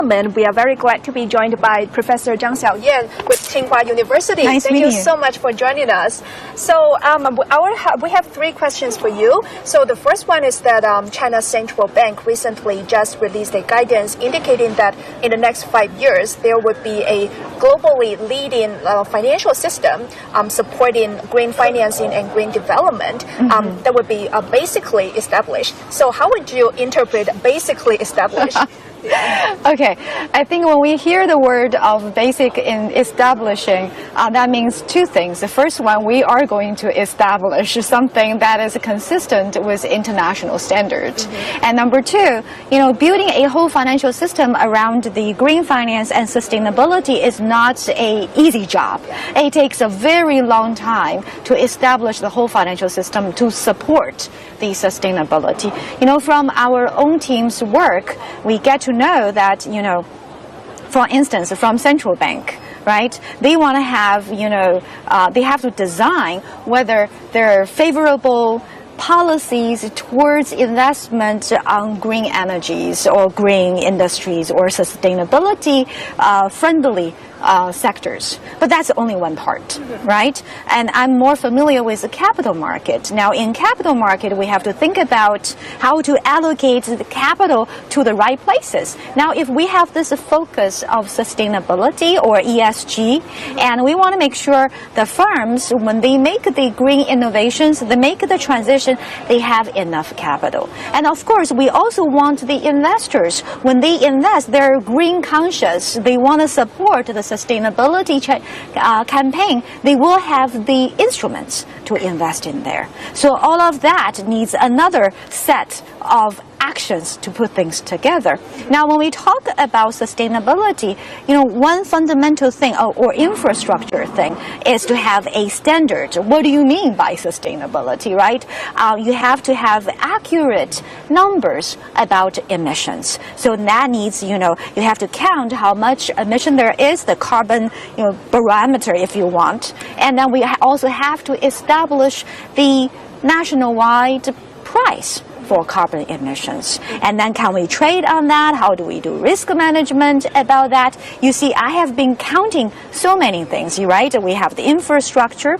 We are very glad to be joined by Professor Zhang Xiaoyan with Tsinghua University. Thank you so much for joining us. So we have three questions for you. So the first one is that China's central bank recently just released a guidance indicating that in the next 5 years, there would be a globally leading financial system supporting green financing and green development that would be basically established. So how would you interpret basically established? Okay, I think when we hear the word of basic in establishing, that means two things. The first one, we are going to establish something that is consistent with international standards. And number two, building a whole financial system around the green finance and sustainability is not an easy job. It takes a very long time to establish the whole financial system to support the sustainability. From our own team's work, we get to know that, for instance, from central bank, right? They want to have, they have to design whether there are favorable policies towards investment on green energies or green industries or sustainability friendly sectors. But that's only one part, right? And I'm more familiar with the capital market. Now, in capital market, we have to think about how to allocate the capital to the right places. Now, if we have this focus of sustainability or ESG, and we want to make sure the firms, when they make the green innovations, they make the transition, they have enough capital. And of course, we also want the investors, when they invest, they're green conscious. They want to support the sustainability campaign. They will have the instruments to invest in there. So all of that needs another set of actions to put things together. Now, when we talk about sustainability, one fundamental thing or infrastructure thing is to have a standard. What do you mean by sustainability, right? You have to have accurate numbers about emissions. So that needs, you have to count how much emission there is, the carbon, barometer if you want. And then we also have to establish the nationwide price for carbon emissions. And then can we trade on that? How do we do risk management about that? You see, I have been counting so many things, right? We have the infrastructure,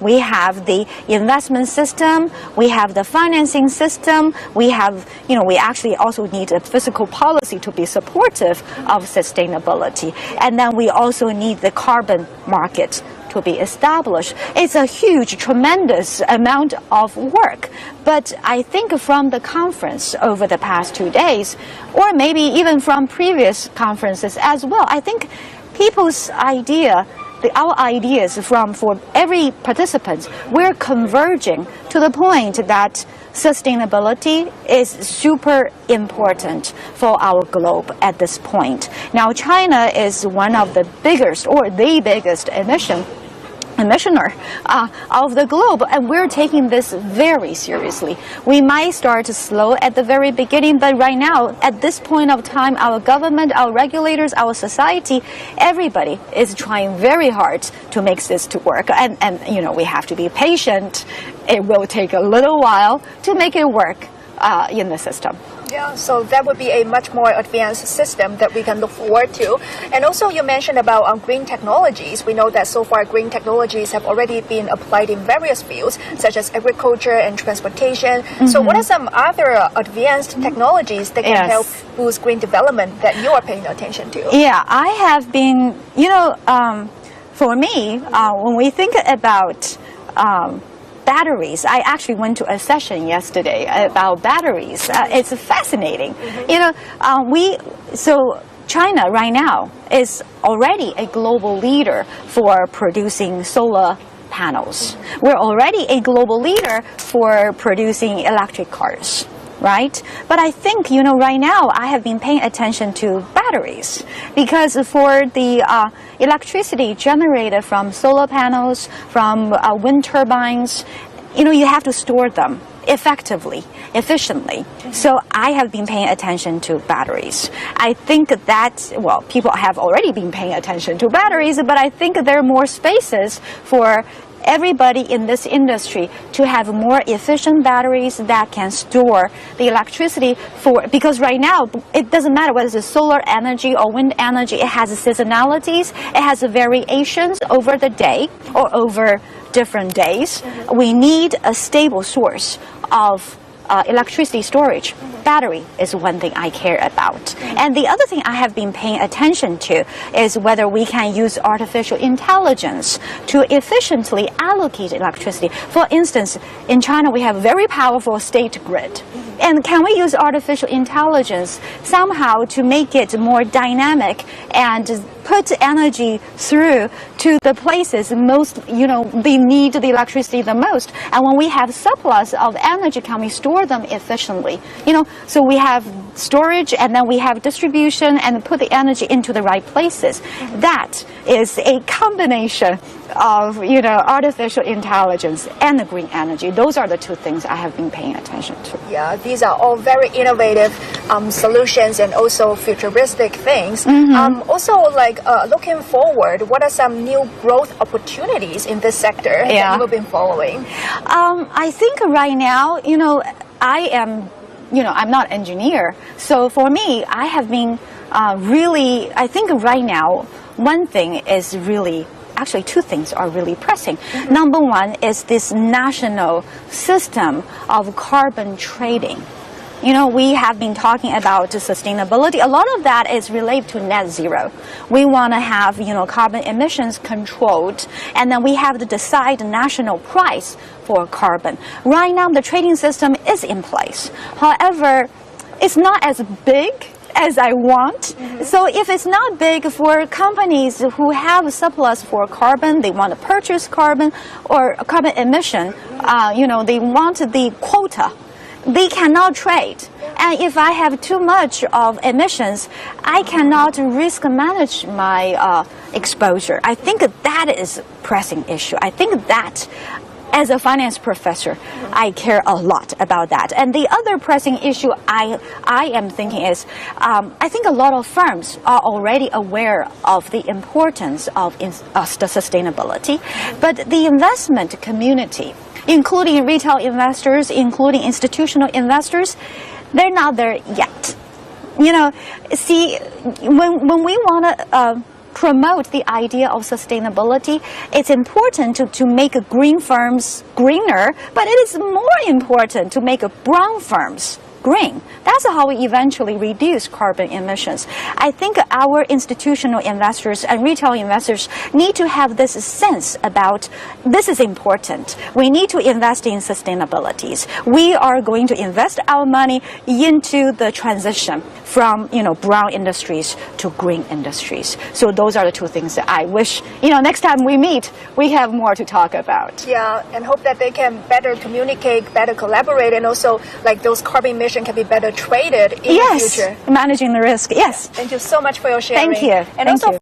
we have the investment system, we have the financing system, we have, we actually also need a fiscal policy to be supportive of sustainability. And then we also need the carbon market to be established. It's a huge, tremendous amount of work. But I think from the conference over the past 2 days, or maybe even from previous conferences as well, I think people's idea, our ideas for every participant, we're converging to the point that sustainability is super important for our globe at this point. Now, China is one of the biggest or the biggest emissioner of the globe, and we're taking this very seriously. We might start slow at the very beginning, but right now, at this point of time, our government, our regulators, our society, everybody is trying very hard to make this to work. And we have to be patient. It will take a little while to make it work in the system. Yeah, so that would be a much more advanced system that we can look forward to. And also you mentioned about green technologies. We know that so far green technologies have already been applied in various fields, such as agriculture and transportation. So what are some other advanced technologies that can help boost green development that you are paying attention to? Yeah, I have been, for me, when we think about batteries, I actually went to a session yesterday about batteries. It's fascinating. So China right now is already a global leader for producing solar panels. We're already a global leader for producing electric cars, right? But I think, right now I have been paying attention to batteries, because for the electricity generated from solar panels, from wind turbines, you have to store them effectively, efficiently. So I have been paying attention to batteries. I think that, people have already been paying attention to batteries, but I think there are more spaces for everybody in this industry to have more efficient batteries that can store the electricity because right now it doesn't matter whether it's solar energy or wind energy, it has seasonalities, it has variations over the day or over different days. We need a stable source of electricity storage. Battery is one thing I care about. And the other thing I have been paying attention to is whether we can use artificial intelligence to efficiently allocate electricity. For instance, in China, we have a very powerful state grid. And can we use artificial intelligence somehow to make it more dynamic and put energy through to the places most, they need the electricity the most. And when we have surplus of energy, can we store them efficiently? So we have storage and then we have distribution and put the energy into the right places. That is a combination of, artificial intelligence and the green energy. Those are the two things I have been paying attention to. Yeah, these are all very innovative solutions and also futuristic things. Also, looking forward, what are some new growth opportunities in this sector that you have been following? I think right now, I'm not an engineer. So for me, I have been I think right now, one thing is really, actually two things are really pressing. Number one is this national system of carbon trading. We have been talking about sustainability. A lot of that is related to net zero. We want to have, carbon emissions controlled, and then we have to decide the national price for carbon. Right now, the trading system is in place. However, it's not as big as I want. So if it's not big for companies who have a surplus for carbon, they want to purchase carbon or carbon emission, they want the quota. They cannot trade. And if I have too much of emissions, I cannot risk manage my exposure. I think that is a pressing issue. I think that, as a finance professor, I care a lot about that. And the other pressing issue I am thinking is, I think a lot of firms are already aware of the importance of the sustainability, but the investment community, including retail investors, including institutional investors, they're not there yet. See, when we want to promote the idea of sustainability, it's important to make green firms greener, but it is more important to make brown firms green. That's how we eventually reduce carbon emissions. I think our institutional investors and retail investors need to have this sense about this is important. We need to invest in sustainabilities. We are going to invest our money into the transition from, brown industries to green industries. So those are the two things that I wish, next time we meet, we have more to talk about. Yeah, and hope that they can better communicate, better collaborate, and also those carbon emissions can be better traded in the future. Managing the risk. Yes. Thank you so much for your sharing. Thank you. And also